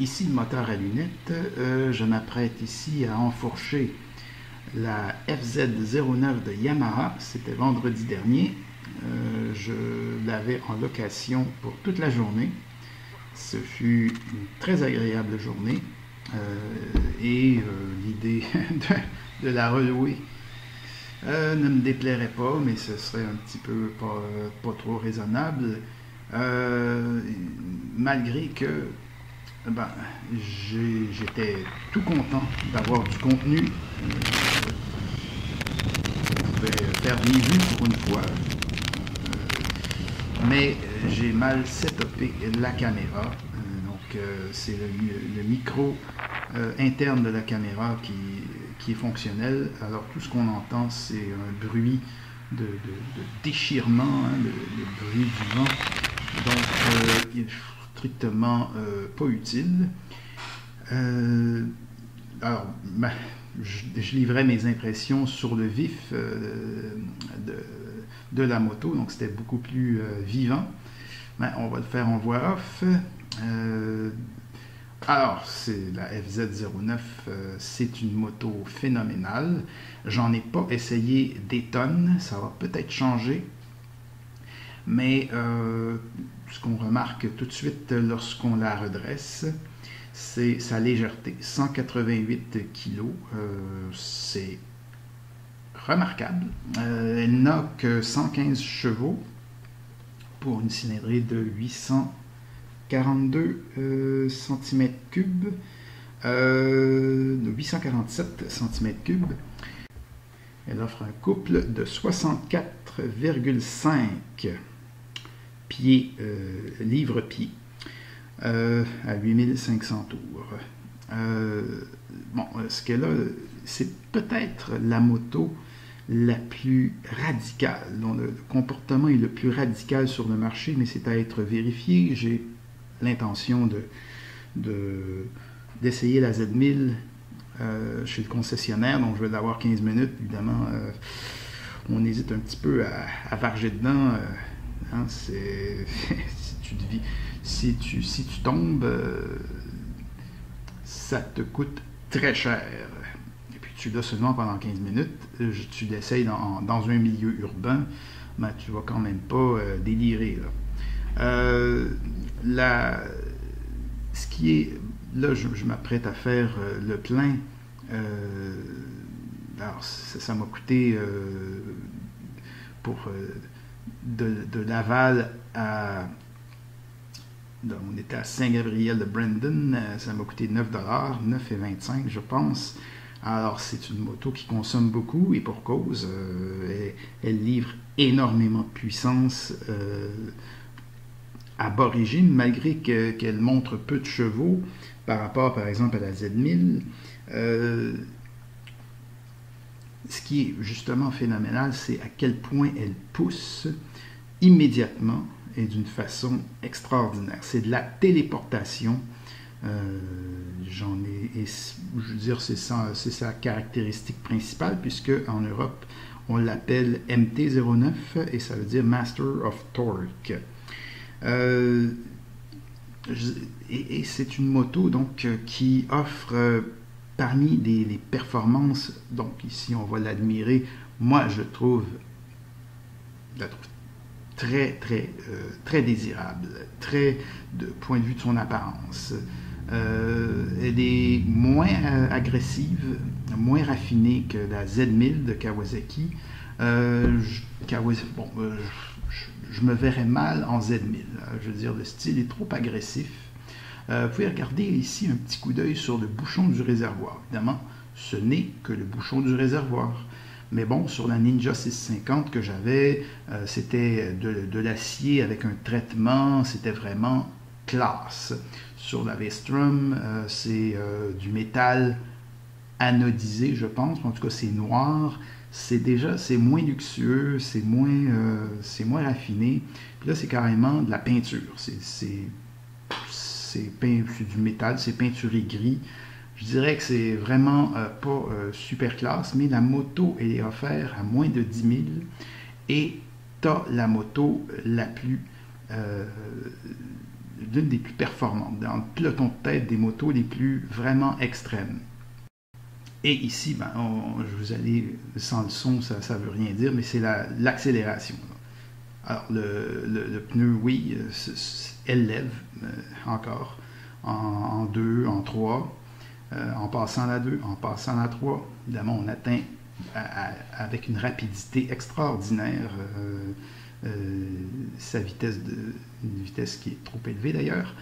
ici le moteur à lunettes. Je m'apprête ici à enfourcher la FZ09 de Yamaha. C'était vendredi dernier. Je l'avais en location pour toute la journée. Ce fut une très agréable journée et l'idée de la relouer ne me déplairait pas, mais ce serait un petit peu pas trop raisonnable. Malgré que j'étais tout content d'avoir du contenu. Je pouvais faire des vues pour une fois. Mais j'ai mal setupé la caméra. C'est le micro interne de la caméra qui est fonctionnel. Alors tout ce qu'on entend, c'est un bruit de déchirement, le bruit du vent. Donc il est strictement pas utile. Alors, je livrais mes impressions sur le vif de la moto, donc c'était beaucoup plus vivant. On va le faire en voix off. Alors, c'est la FZ09, c'est une moto phénoménale. J'en ai pas essayé des tonnes, ça va peut-être changer. Mais ce qu'on remarque tout de suite lorsqu'on la redresse, c'est sa légèreté. 188 kg, c'est remarquable. Elle n'a que 115 chevaux pour une cylindrée de 842 cm3, 847 cm3. Elle offre un couple de 64,5 pieds, livres-pieds, à 8500 tours. Ce qu'elle a, c'est peut-être la moto la plus radicale, dont le comportement est le plus radical sur le marché, mais c'est à être vérifié. J'ai l'intention d'essayer la Z1000 chez le concessionnaire, donc je vais l'avoir 15 minutes. Évidemment, on hésite un petit peu à varger dedans. Si tu tombes, ça te coûte très cher. Et puis tu l'as seulement pendant 15 minutes. Tu l'essayes dans un milieu urbain, mais tu vas quand même pas délirer. Ce qui est là, je m'apprête à faire le plein. Alors ça m'a coûté pour de Laval à... On était à Saint-Gabriel de Brandon, ça m'a coûté 9 $, 9,25 je pense. Alors c'est une moto qui consomme beaucoup et pour cause, elle livre énormément de puissance à bas régime, malgré qu'elle montre peu de chevaux par rapport par exemple à la Z1000. Ce qui est justement phénoménal, c'est à quel point elle pousse immédiatement et d'une façon extraordinaire. C'est de la téléportation. Je veux dire, c'est sa caractéristique principale, puisque en Europe, on l'appelle MT-09 et ça veut dire Master of Torque. Et c'est une moto donc qui offre parmi les performances, donc ici on va l'admirer, moi je la trouve très désirable, très de point de vue de son apparence. Elle est moins agressive, moins raffinée que la Z1000 de Kawasaki. Je me verrais mal en Z1000. Je veux dire, le style est trop agressif. Vous pouvez regarder ici un petit coup d'œil sur le bouchon du réservoir. Évidemment, ce n'est que le bouchon du réservoir. Mais bon, sur la Ninja 650 que j'avais, c'était de l'acier avec un traitement, c'était vraiment classe. Sur la V-Strom, c'est du métal anodisé, je pense. En tout cas, c'est noir. C'est moins luxueux, c'est moins raffiné. Puis là, c'est carrément de la peinture. C'est du métal, c'est peinturé gris. Je dirais que c'est vraiment pas super classe, mais la moto, elle est offerte à moins de 10 000 et tu as la moto la plus l'une des plus performantes, dans le peloton de tête des motos les plus vraiment extrêmes. Et ici, ben, je vous allez, sans le son, ça ne veut rien dire, mais c'est l'accélération. Alors, le pneu, oui, elle lève encore en 2, en 3, en passant la 2, en passant la 3. Évidemment, on atteint avec une rapidité extraordinaire sa vitesse, une vitesse qui est trop élevée d'ailleurs.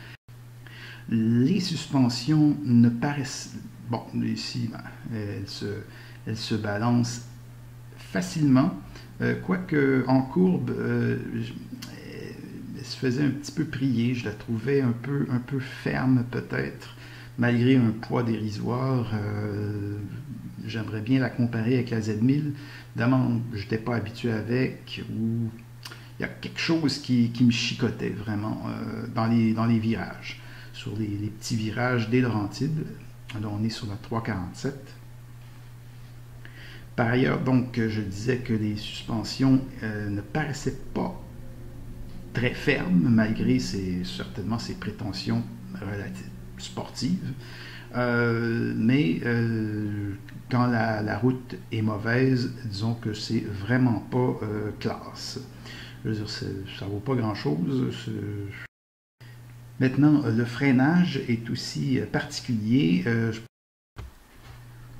Les suspensions ne paraissent... Bon, ici, ben, elle se balance facilement, quoique en courbe, elle se faisait un petit peu prier. Je la trouvais un peu ferme peut-être, malgré un poids dérisoire. J'aimerais bien la comparer avec la Z1000. Évidemment, je n'étais pas habitué avec, ou il y a quelque chose qui me chicotait vraiment dans les virages. Sur les petits virages des Laurentides. Alors, on est sur la 347. Par ailleurs, donc, je disais que les suspensions ne paraissaient pas très fermes, malgré certainement ses prétentions relatives sportives. Mais quand la route est mauvaise, disons que c'est vraiment pas classe. Je veux dire, ça vaut pas grand-chose. Maintenant, le freinage est aussi particulier.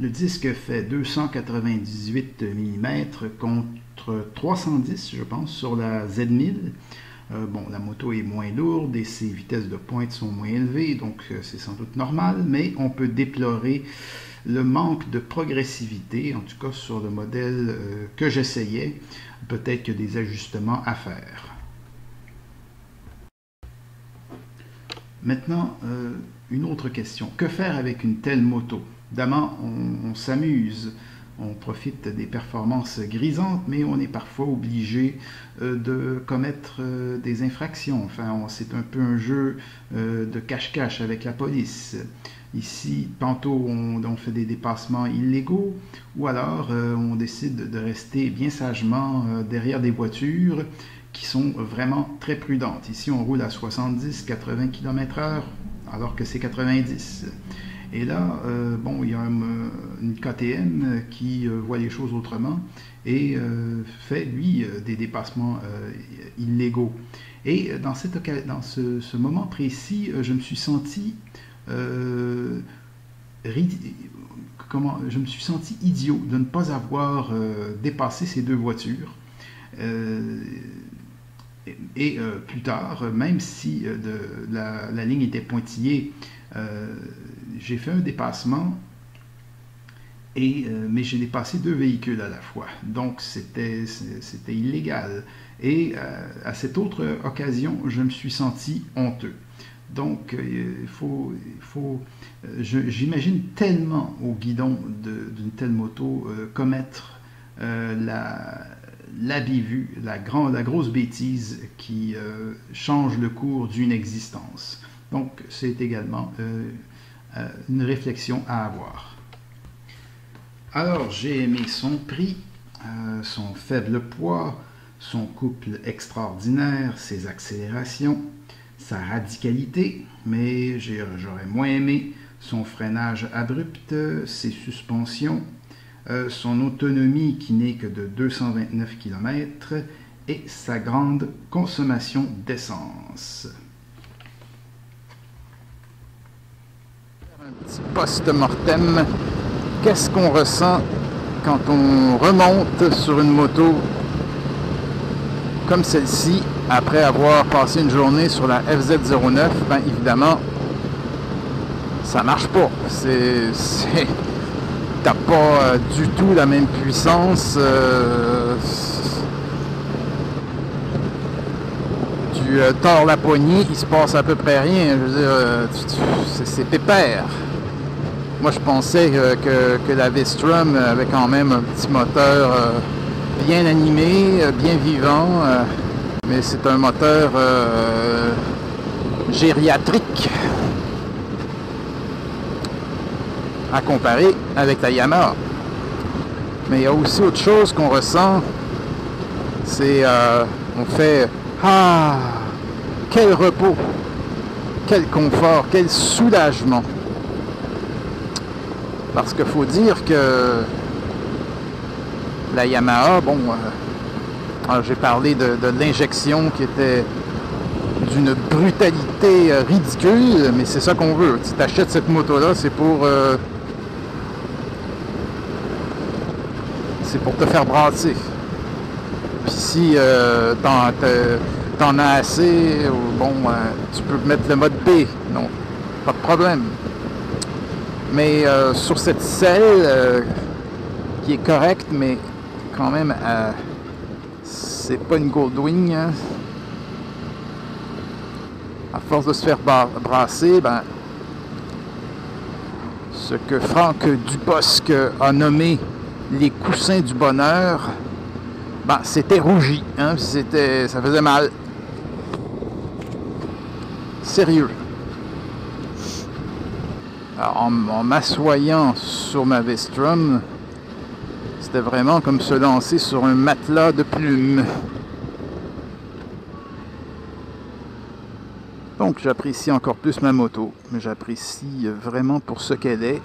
Le disque fait 298 mm contre 310, je pense, sur la Z1000. Bon, la moto est moins lourde et ses vitesses de pointe sont moins élevées, donc c'est sans doute normal, mais on peut déplorer le manque de progressivité, en tout cas sur le modèle que j'essayais. Peut-être qu'il y a des ajustements à faire. Maintenant, une autre question. Que faire avec une telle moto? Évidemment, on s'amuse, on profite des performances grisantes, mais on est parfois obligé de commettre des infractions. Enfin, c'est un peu un jeu de cache-cache avec la police. Ici, tantôt, on fait des dépassements illégaux, ou alors on décide de rester bien sagement derrière des voitures qui sont vraiment très prudentes. Ici, on roule à 70-80 km/h, alors que c'est 90. Et là, bon, il y a une KTM qui voit les choses autrement et fait, lui, des dépassements illégaux. Et dans ce moment précis, je me suis senti... je me suis senti idiot de ne pas avoir dépassé ces deux voitures. Et plus tard, même si la ligne était pointillée, j'ai fait un dépassement, mais j'ai dépassé deux véhicules à la fois. Donc c'était illégal. Et à cette autre occasion, je me suis senti honteux. Donc j'imagine tellement au guidon d'une telle moto commettre la bévue, la grosse bêtise qui change le cours d'une existence. Donc, c'est également une réflexion à avoir. Alors, j'ai aimé son prix, son faible poids, son couple extraordinaire, ses accélérations, sa radicalité, mais j'aurais moins aimé son freinage abrupt, ses suspensions, son autonomie qui n'est que de 229 km et sa grande consommation d'essence. Un petit post-mortem. Qu'est-ce qu'on ressent quand on remonte sur une moto comme celle-ci après avoir passé une journée sur la FZ09? Ben évidemment, ça marche pas. T'as pas du tout la même puissance. Tu tords la poignée, il se passe à peu près rien. Je veux dire, c'est pépère. Moi, je pensais que la V-Strom avait quand même un petit moteur bien animé, bien vivant, mais c'est un moteur gériatrique à comparer avec la Yamaha. Mais il y a aussi autre chose qu'on ressent, c'est on fait « Ah, quel repos !» quel confort, quel soulagement. Parce qu'il faut dire que la Yamaha, bon, j'ai parlé de l'injection qui était d'une brutalité ridicule, mais c'est ça qu'on veut. Si tu achètes cette moto-là, c'est pour te faire brasser. Puis si t'en as assez, bon, tu peux mettre le mode B, non, pas de problème. Mais sur cette selle, qui est correcte, mais quand même, c'est pas une Goldwing, hein. À force de se faire brasser, ben, ce que Franck Dubosc a nommé les coussins du bonheur, ben, c'était rougi, hein, ça faisait mal. Sérieux. Alors, en m'assoyant sur ma Vestrum, c'était vraiment comme se lancer sur un matelas de plumes. Donc j'apprécie encore plus ma moto, mais j'apprécie vraiment pour ce qu'elle est.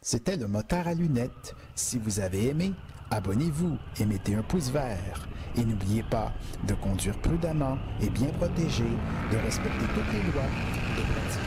C'était le motard à lunettes. Si vous avez aimé, abonnez-vous et mettez un pouce vert. Et n'oubliez pas de conduire prudemment et bien protégé, de respecter toutes les lois, de pratiquer